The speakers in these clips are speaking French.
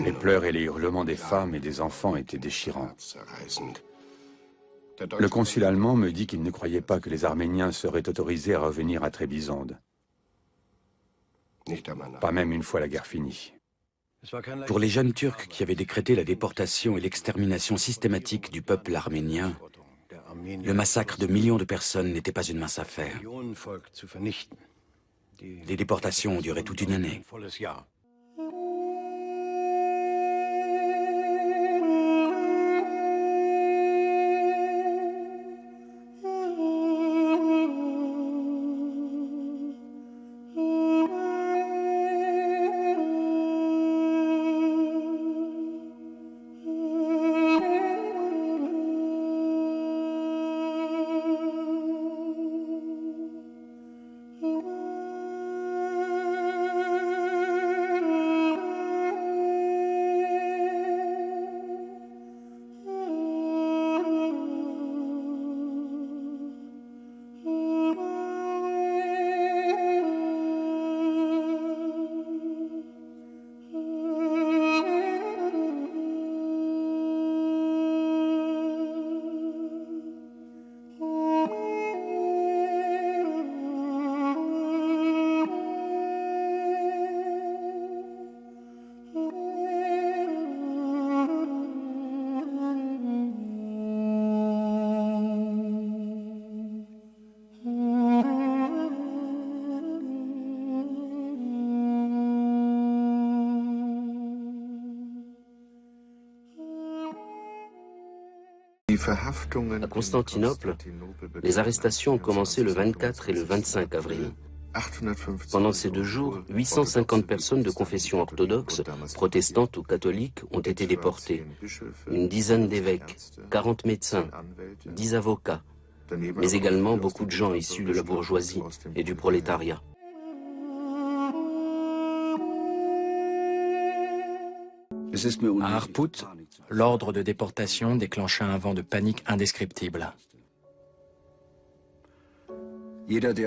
Les pleurs et les hurlements des femmes et des enfants étaient déchirants. Le consul allemand me dit qu'il ne croyait pas que les Arméniens seraient autorisés à revenir à Trébizonde. Pas même une fois la guerre finie. Pour les jeunes Turcs qui avaient décrété la déportation et l'extermination systématique du peuple arménien, le massacre de millions de personnes n'était pas une mince affaire. Les déportations ont duré toute une année. À Constantinople, les arrestations ont commencé le 24 et le 25 avril. Pendant ces 2 jours, 850 personnes de confession orthodoxe, protestantes ou catholiques ont été déportées. Une dizaine d'évêques, 40 médecins, 10 avocats, mais également beaucoup de gens issus de la bourgeoisie et du prolétariat. À Harpout, l'ordre de déportation déclencha un vent de panique indescriptible.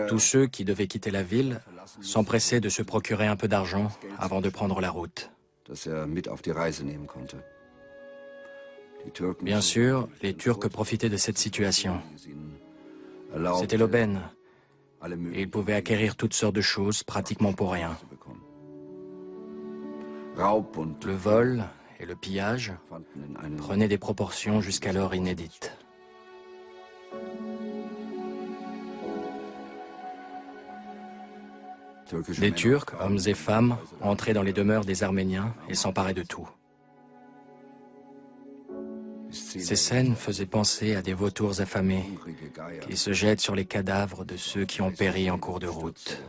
Tous ceux qui devaient quitter la ville s'empressaient de se procurer un peu d'argent avant de prendre la route. Bien sûr, les Turcs profitaient de cette situation. C'était l'aubaine. Et ils pouvaient acquérir toutes sortes de choses pratiquement pour rien. Le vol et le pillage prenaient des proportions jusqu'alors inédites. Des Turcs, hommes et femmes, entraient dans les demeures des Arméniens et s'emparaient de tout. Ces scènes faisaient penser à des vautours affamés qui se jettent sur les cadavres de ceux qui ont péri en cours de route.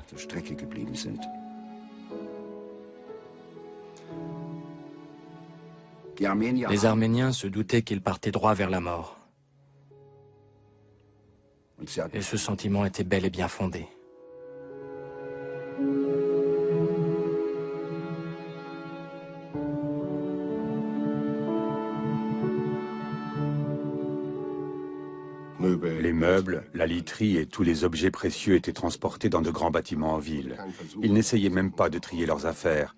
Les Arméniens se doutaient qu'ils partaient droit vers la mort. Et ce sentiment était bel et bien fondé. Les meubles, la literie et tous les objets précieux étaient transportés dans de grands bâtiments en ville. Ils n'essayaient même pas de trier leurs affaires.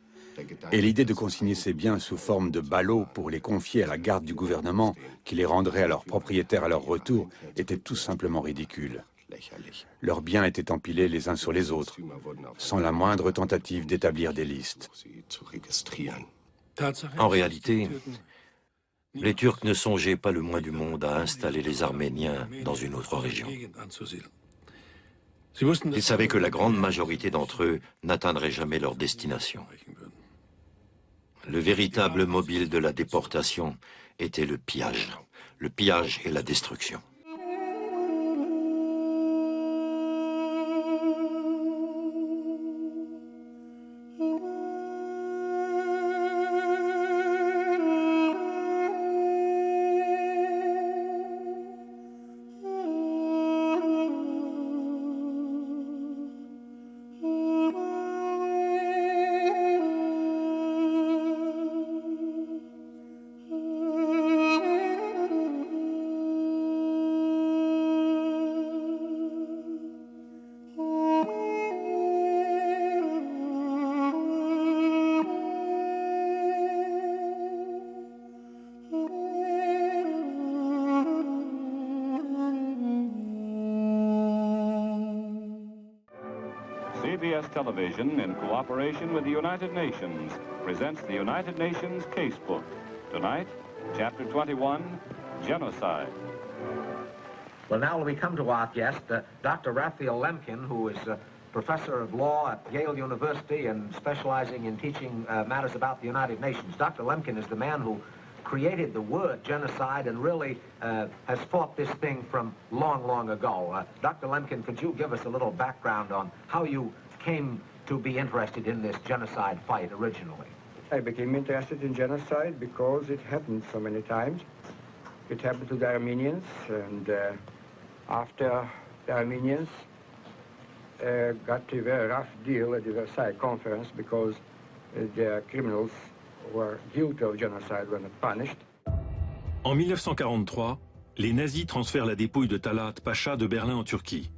Et l'idée de consigner ces biens sous forme de ballots pour les confier à la garde du gouvernement, qui les rendrait à leurs propriétaires à leur retour, était tout simplement ridicule. Leurs biens étaient empilés les uns sur les autres, sans la moindre tentative d'établir des listes. En réalité, les Turcs ne songeaient pas le moins du monde à installer les Arméniens dans une autre région. Ils savaient que la grande majorité d'entre eux n'atteindraient jamais leur destination. Le véritable mobile de la déportation était le pillage et la destruction. CBS Television, in cooperation with the United Nations, presents the United Nations Casebook. Tonight, Chapter 21, Genocide. Well, now we come to our guest, Dr. Raphael Lemkin, who is professor of law at Yale University and specializing in teaching matters about the United Nations. Dr. Lemkin is the man who created the word genocide and really has fought this thing from long, long ago. Dr. Lemkin, could you give us a little background on how you came to be interested in this genocide fight originally? I became interested in genocide because it happened so many times. It happened to the Armenians, and after the Armenians got a very rough deal at the Versailles Conference because the criminals were guilty of genocide when punished. En 1943, les nazis transfèrent la dépouille de Talat Pacha de Berlin en Turquie.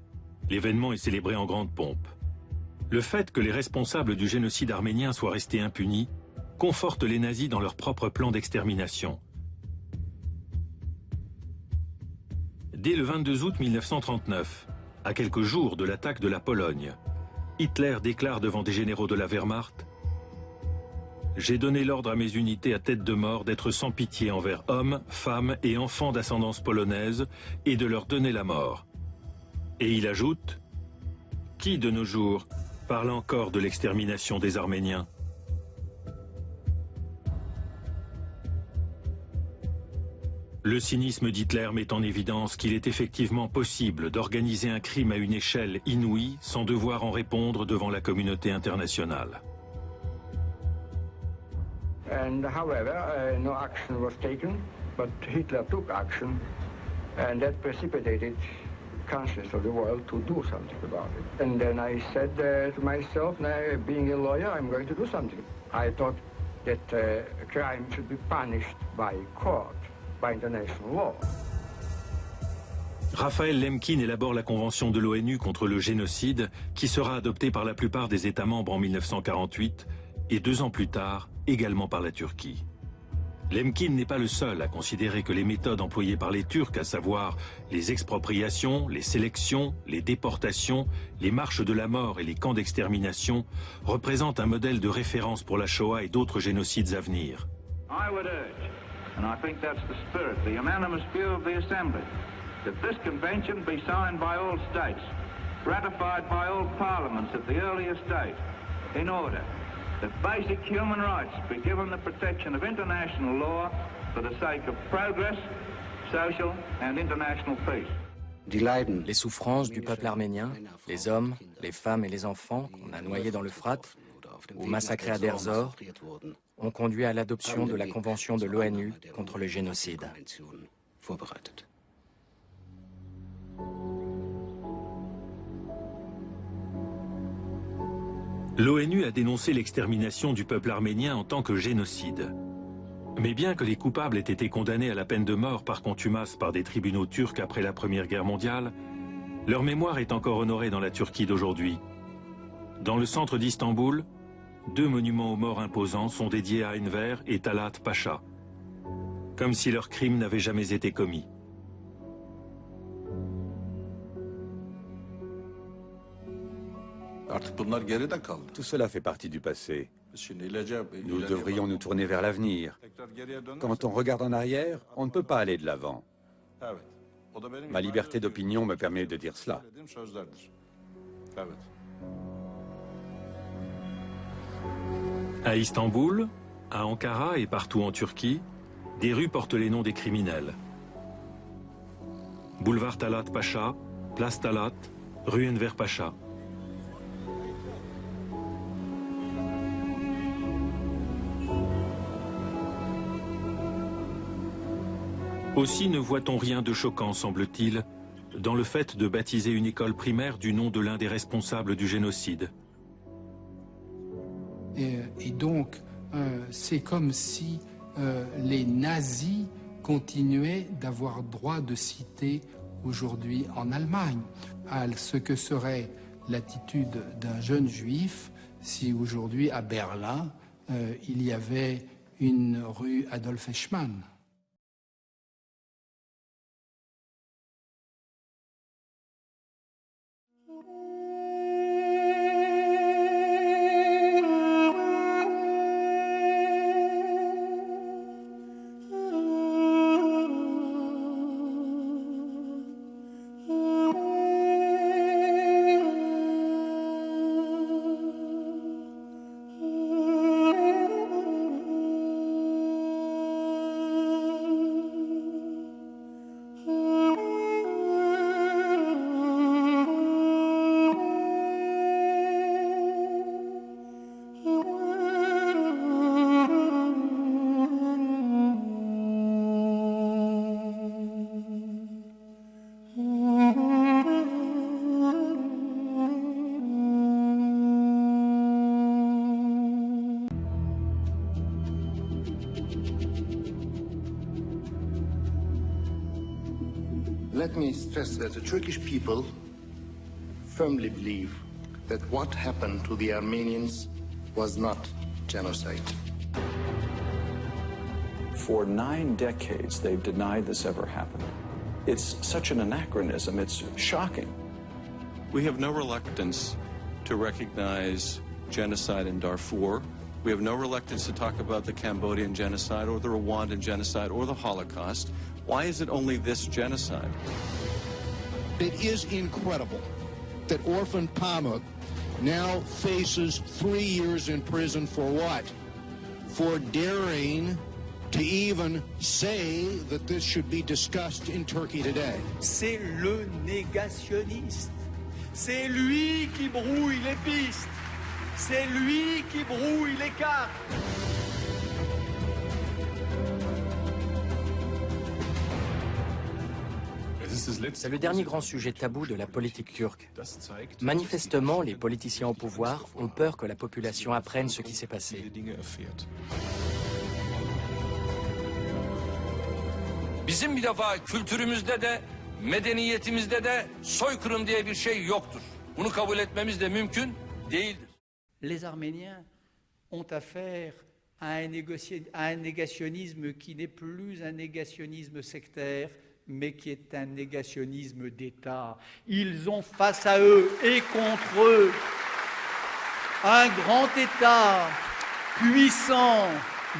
L'événement est célébré en grande pompe. Le fait que les responsables du génocide arménien soient restés impunis conforte les nazis dans leur propre plan d'extermination. Dès le 22 août 1939, à quelques jours de l'attaque de la Pologne, Hitler déclare devant des généraux de la Wehrmacht: « J'ai donné l'ordre à mes unités à tête de mort d'être sans pitié envers hommes, femmes et enfants d'ascendance polonaise et de leur donner la mort. » Et il ajoute: « Qui de nos jours parle encore de l'extermination des Arméniens ? » Le cynisme d'Hitler met en évidence qu'il est effectivement possible d'organiser un crime à une échelle inouïe sans devoir en répondre devant la communauté internationale. And however, no action was taken, but Hitler took action, and that precipitated conscience of the world to do something about it. And then I said to myself, now being a lawyer, I'm going to do something. I thought that crime should be punished by court, by international law. Raphaël Lemkin élabore la Convention de l'ONU contre le génocide qui sera adoptée par la plupart des États membres en 1948 et 2 ans plus tard, également par la Turquie. Lemkin n'est pas le seul à considérer que les méthodes employées par les Turcs, à savoir les expropriations, les sélections, les déportations, les marches de la mort et les camps d'extermination, représentent un modèle de référence pour la Shoah et d'autres génocides à venir. I would urge, and I think that's the spirit, the unanimous view of the Assembly, that this convention be signed by all states, ratified by all parliaments at the earliest date, in order that basic human rights be given the protection of international law for the sake of progress, social and international peace. Les souffrances du peuple arménien, les hommes, les femmes et les enfants qu'on a noyés dans l'Euphrate ou massacrés à Deir Zor, ont conduit à l'adoption de la Convention de l'ONU contre le génocide. L'ONU a dénoncé l'extermination du peuple arménien en tant que génocide. Mais bien que les coupables aient été condamnés à la peine de mort par contumace par des tribunaux turcs après la Première Guerre mondiale, leur mémoire est encore honorée dans la Turquie d'aujourd'hui. Dans le centre d'Istanbul, 2 monuments aux morts imposants sont dédiés à Enver et Talat Pacha, comme si leur crime n'avait jamais été commis. Tout cela fait partie du passé. Nous devrions nous tourner vers l'avenir. Quand on regarde en arrière, on ne peut pas aller de l'avant. Ma liberté d'opinion me permet de dire cela. À Istanbul, à Ankara et partout en Turquie, des rues portent les noms des criminels. Boulevard Talat Pacha, place Talat, rue Enver Pacha. Aussi ne voit-on rien de choquant, semble-t-il, dans le fait de baptiser une école primaire du nom de l'un des responsables du génocide. Et donc, c'est comme si les nazis continuaient d'avoir droit de citer aujourd'hui en Allemagne à ce que serait l'attitude d'un jeune juif si aujourd'hui à Berlin il y avait une rue Adolf Eichmann. Let me stress that the Turkish people firmly believe that what happened to the Armenians was not genocide. For 9 decades, they've denied this ever happened. It's such an anachronism, it's shocking. We have no reluctance to recognize genocide in Darfur. We have no reluctance to talk about the Cambodian genocide or the Rwandan genocide or the Holocaust. Why is it only this genocide? It is incredible that Orphan Pamuk now faces 3 years in prison for what? For daring to even say that this should be discussed in Turkey today. C'est le négationniste. C'est lui qui brouille les pistes. C'est lui qui brouille les cartes. C'est le dernier grand sujet tabou de la politique turque. Manifestement, les politiciens au pouvoir ont peur que la population apprenne ce qui s'est passé. Bizim bir defa kültürümüzde de, medeniyetimizde de soykırım diye bir şey yoktur. Bunu kabul etmemiz de mümkün değildir. Les Arméniens ont affaire à un négationnisme qui n'est plus un négationnisme sectaire, mais qui est un négationnisme d'État. Ils ont face à eux et contre eux un grand État puissant,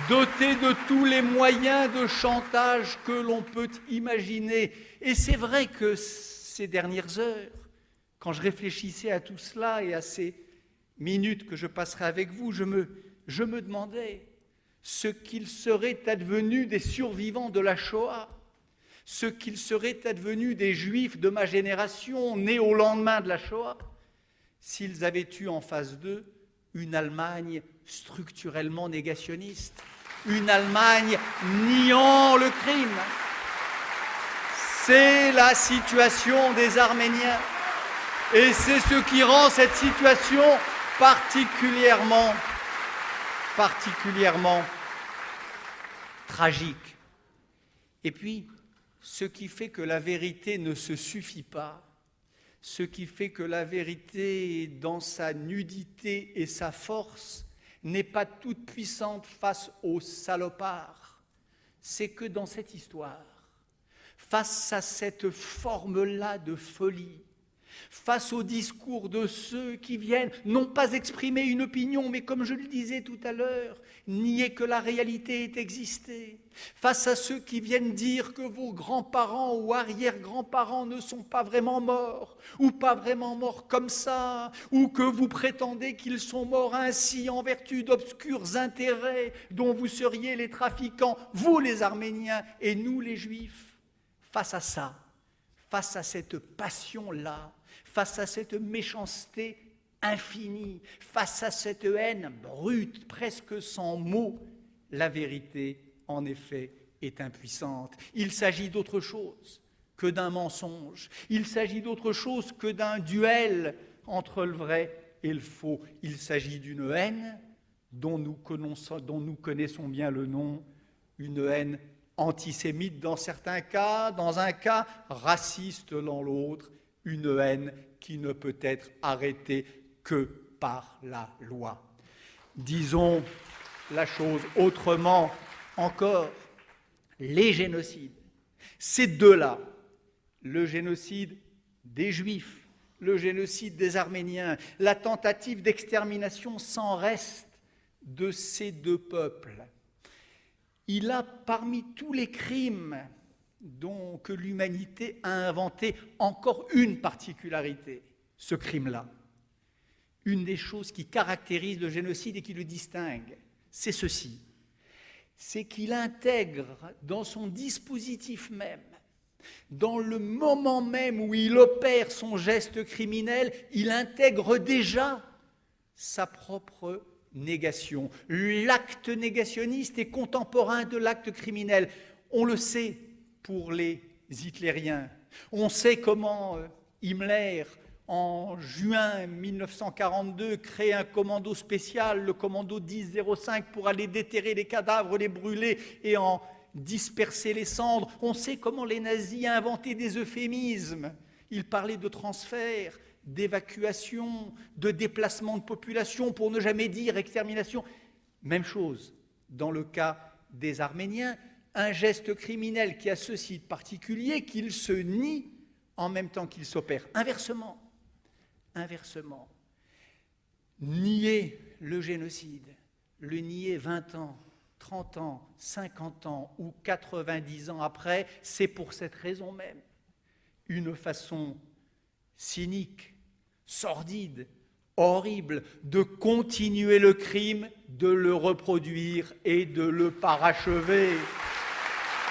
doté de tous les moyens de chantage que l'on peut imaginer. Et c'est vrai que ces dernières heures, quand je réfléchissais à tout cela et à ces minutes que je passerai avec vous, je me demandais ce qu'il serait advenu des survivants de la Shoah, ce qu'il serait advenu des Juifs de ma génération, nés au lendemain de la Shoah, s'ils avaient eu en face d'eux une Allemagne structurellement négationniste, une Allemagne niant le crime. C'est la situation des Arméniens et c'est ce qui rend cette situation particulièrement tragique. Et puis, ce qui fait que la vérité ne se suffit pas, ce qui fait que la vérité, dans sa nudité et sa force, n'est pas toute puissante face aux salopards, c'est que dans cette histoire, face à cette forme-là de folie, face au discours de ceux qui viennent non pas exprimer une opinion, mais comme je le disais tout à l'heure, nier que la réalité ait existé, face à ceux qui viennent dire que vos grands-parents ou arrière-grands-parents ne sont pas vraiment morts, ou pas vraiment morts comme ça, ou que vous prétendez qu'ils sont morts ainsi en vertu d'obscurs intérêts dont vous seriez les trafiquants, vous les Arméniens et nous les Juifs, face à ça, face à cette passion-là, face à cette méchanceté infinie, face à cette haine brute, presque sans mots, la vérité, en effet, est impuissante. Il s'agit d'autre chose que d'un mensonge. Il s'agit d'autre chose que d'un duel entre le vrai et le faux. Il s'agit d'une haine dont nous connaissons bien le nom, une haine antisémite dans certains cas, dans un cas raciste dans l'autre, une haine qui ne peut être arrêtée que par la loi. Disons la chose autrement encore, les génocides, ces deux-là, le génocide des Juifs, le génocide des Arméniens, la tentative d'extermination sans reste de ces deux peuples, il a parmi tous les crimes que l'humanité a inventé encore une particularité, ce crime-là. Une des choses qui caractérise le génocide et qui le distingue, c'est ceci, c'est qu'il intègre dans son dispositif même, dans le moment même où il opère son geste criminel, il intègre déjà sa propre négation. L'acte négationniste est contemporain de l'acte criminel. On le sait pour les hitlériens. On sait comment Himmler, en juin 1942, crée un commando spécial, le commando 1005, pour aller déterrer les cadavres, les brûler et en disperser les cendres. On sait comment les nazis inventaient des euphémismes. Ils parlaient de transfert, d'évacuation, de déplacement de population, pour ne jamais dire extermination. Même chose dans le cas des Arméniens, un geste criminel qui a ceci de particulier qu'il se nie en même temps qu'il s'opère. Inversement, nier le génocide, le nier 20 ans, 30 ans, 50 ans ou 90 ans après, c'est pour cette raison même une façon cynique, sordide, horrible de continuer le crime, de le reproduire et de le parachever.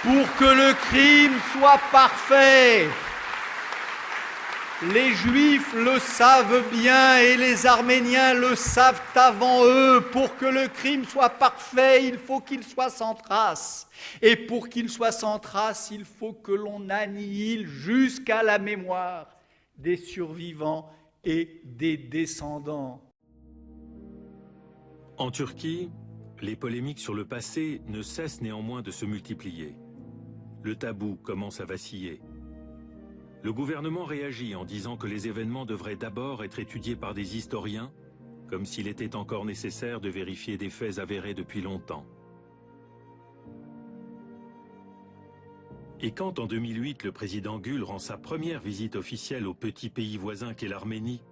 Pour que le crime soit parfait, les Juifs le savent bien et les Arméniens le savent avant eux. Pour que le crime soit parfait, il faut qu'il soit sans trace. Et pour qu'il soit sans trace, il faut que l'on annihile jusqu'à la mémoire des survivants et des descendants. En Turquie, les polémiques sur le passé ne cessent néanmoins de se multiplier. Le tabou commence à vaciller. Le gouvernement réagit en disant que les événements devraient d'abord être étudiés par des historiens, comme s'il était encore nécessaire de vérifier des faits avérés depuis longtemps. Et quand en 2008 le président Gül rend sa première visite officielle au petit pays voisin qu'est l'Arménie,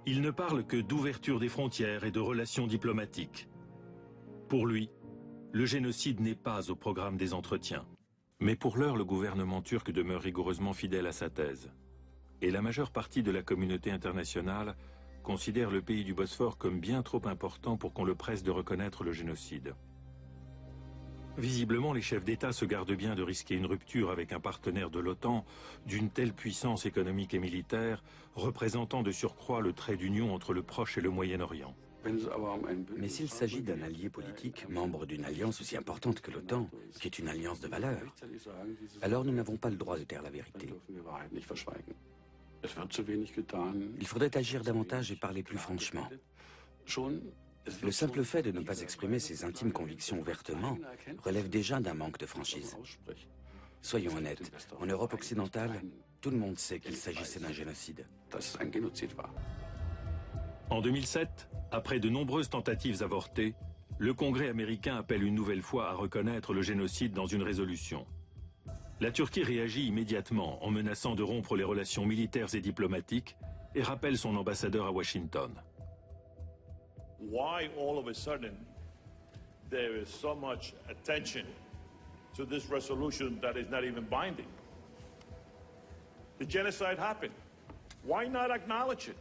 il ne parle que d'ouverture des frontières et de relations diplomatiques. Pour lui, le génocide n'est pas au programme des entretiens. Mais pour l'heure, le gouvernement turc demeure rigoureusement fidèle à sa thèse. Et la majeure partie de la communauté internationale considère le pays du Bosphore comme bien trop important pour qu'on le presse de reconnaître le génocide. Visiblement, les chefs d'État se gardent bien de risquer une rupture avec un partenaire de l'OTAN d'une telle puissance économique et militaire, représentant de surcroît le trait d'union entre le Proche et le Moyen-Orient. Mais s'il s'agit d'un allié politique, membre d'une alliance aussi importante que l'OTAN, qui est une alliance de valeurs, alors nous n'avons pas le droit de taire la vérité. Il faudrait agir davantage et parler plus franchement. Le simple fait de ne pas exprimer ses intimes convictions ouvertement relève déjà d'un manque de franchise. Soyons honnêtes, en Europe occidentale, tout le monde sait qu'il s'agissait d'un génocide. En 2007, après de nombreuses tentatives avortées, le Congrès américain appelle une nouvelle fois à reconnaître le génocide dans une résolution. La Turquie réagit immédiatement en menaçant de rompre les relations militaires et diplomatiques et rappelle son ambassadeur à Washington. Why all of a sudden there is so much attention to this resolution that is not even binding? The genocide happened. Why not acknowledge it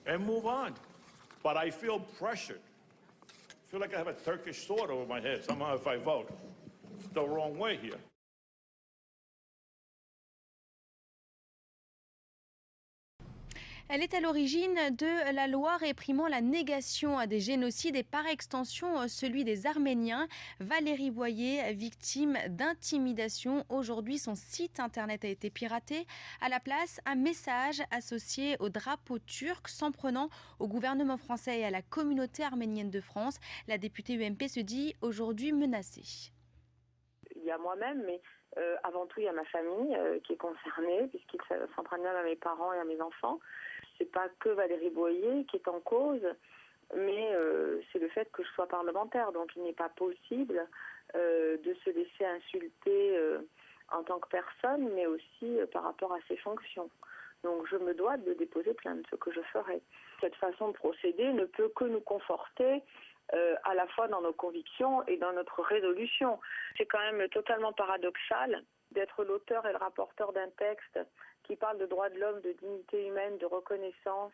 and move on? But I feel pressured. I feel like I have a Turkish sword over my head somehow if I vote the wrong way here. Elle est à l'origine de la loi réprimant la négation des génocides et par extension celui des Arméniens. Valérie Boyer, victime d'intimidation. Aujourd'hui, son site internet a été piraté. À la place, un message associé au drapeau turc s'en prenant au gouvernement français et à la communauté arménienne de France. La députée UMP se dit aujourd'hui menacée. Il y a moi-même, mais avant tout, il y a ma famille qui est concernée, puisqu'il s'en prend même à mes parents et à mes enfants. C'est pas que Valérie Boyer qui est en cause, mais c'est le fait que je sois parlementaire. Donc il n'est pas possible de se laisser insulter en tant que personne, mais aussi par rapport à ses fonctions. Donc je me dois de déposer plainte, ce que je ferai. Cette façon de procéder ne peut que nous conforter à la fois dans nos convictions et dans notre résolution. C'est quand même totalement paradoxal d'être l'auteur et le rapporteur d'un texte qui parle de droits de l'homme, de dignité humaine, de reconnaissance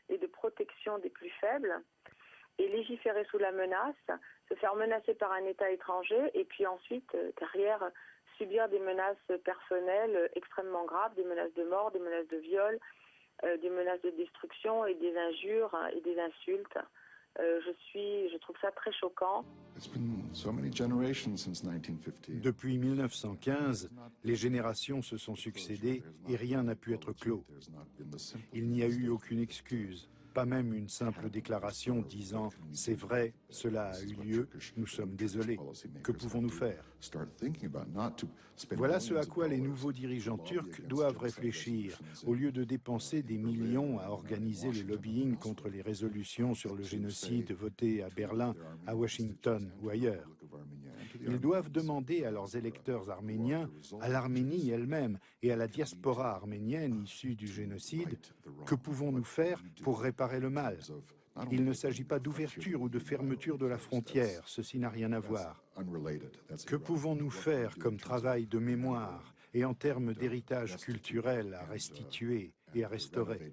et de protection des plus faibles, et légiférer sous la menace, se faire menacer par un État étranger, et puis ensuite, derrière, subir des menaces personnelles extrêmement graves, des menaces de mort, des menaces de viol, des menaces de destruction et des injures et des insultes. Je trouve ça très choquant. Depuis 1915, les générations se sont succédées et rien n'a pu être clos. Il n'y a eu aucune excuse. pas même une simple déclaration disant « c'est vrai, cela a eu lieu, nous sommes désolés, que pouvons-nous faire ?» Voilà ce à quoi les nouveaux dirigeants turcs doivent réfléchir, au lieu de dépenser des millions à organiser le lobbying contre les résolutions sur le génocide votées à Berlin, à Washington ou ailleurs. Ils doivent demander à leurs électeurs arméniens, à l'Arménie elle-même et à la diaspora arménienne issue du génocide, que pouvons-nous faire pour réparer le mal? Il ne s'agit pas d'ouverture ou de fermeture de la frontière, ceci n'a rien à voir. Que pouvons-nous faire comme travail de mémoire et en termes d'héritage culturel à restituer et à restaurer?